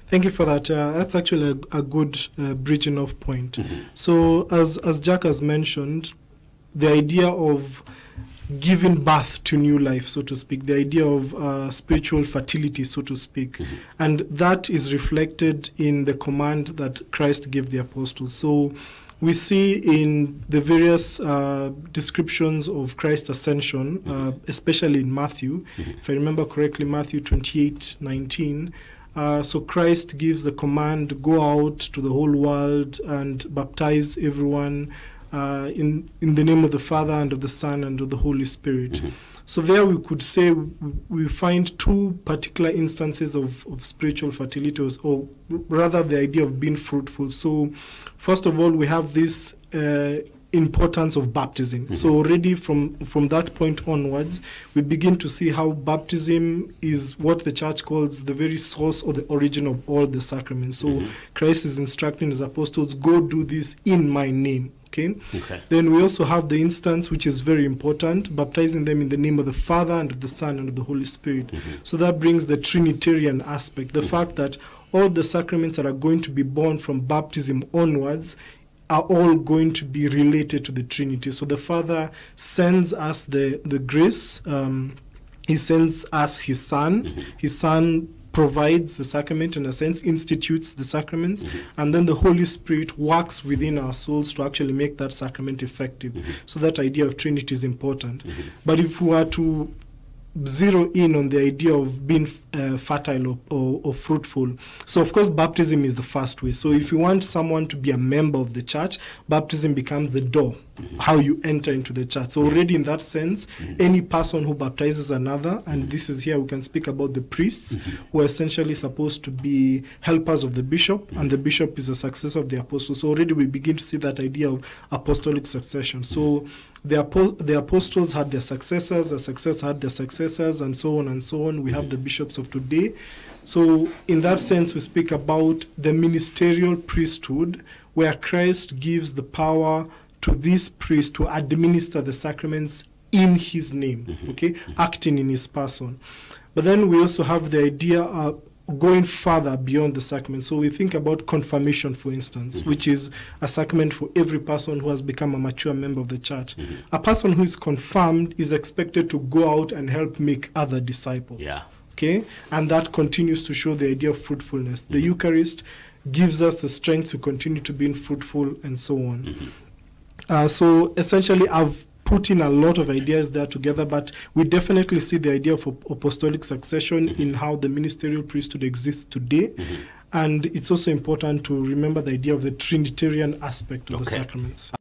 Thank you for that. That's actually a good bridging off point. So as Jack has mentioned, the idea of giving birth to new life, so to speak, the idea of spiritual fertility, so to speak, and that is reflected in the command that Christ gave the apostles. So we see in the various descriptions of Christ's ascension, especially in Matthew, if I remember correctly, Matthew 28:19, so Christ gives the command, go out to the whole world and baptize everyone in the name of the Father and of the Son and of the Holy Spirit. So there we could say we find two particular instances of spiritual fertility, or rather the idea of being fruitful. So first of all, we have this importance of baptism. So already from that point onwards, we begin to see how baptism is what the church calls the very source or the origin of all the sacraments. So Christ is instructing his apostles, go do this in my name. Okay. Then we also have the instance, which is very important, baptizing them in the name of the Father and of the Son and of the Holy Spirit. So that brings the Trinitarian aspect, the fact that all the sacraments that are going to be born from baptism onwards are all going to be related to the Trinity. So the Father sends us the grace. He sends us his Son. His Son provides the sacrament, in a sense, institutes the sacraments, and then the Holy Spirit works within our souls to actually make that sacrament effective. So that idea of Trinity is important. But if we were to zero in on the idea of being fertile or fruitful, so of course baptism is the first way. So if you want someone to be a member of the church, baptism becomes the door, how you enter into the church. So already in that sense, any person who baptizes another, and this is here we can speak about the priests, who are essentially supposed to be helpers of the bishop, and the bishop is a successor of the apostle. So already we begin to see that idea of apostolic succession. So the apostles had their successors, the successors had their successors, and so on and so on. We have the bishops of today. So in that sense, we speak about the ministerial priesthood, where Christ gives the power to this priest to administer the sacraments in his name, acting in his person. But then we also have the idea of going further beyond the sacrament. So we think about confirmation, for instance, which is a sacrament for every person who has become a mature member of the church. A person who is confirmed is expected to go out and help make other disciples. Okay? And that continues to show the idea of fruitfulness. The Eucharist gives us the strength to continue to be fruitful, and so on. So essentially, I've put in a lot of ideas there together, but we definitely see the idea of apostolic succession in how the ministerial priesthood exists today. And it's also important to remember the idea of the Trinitarian aspect of the sacraments.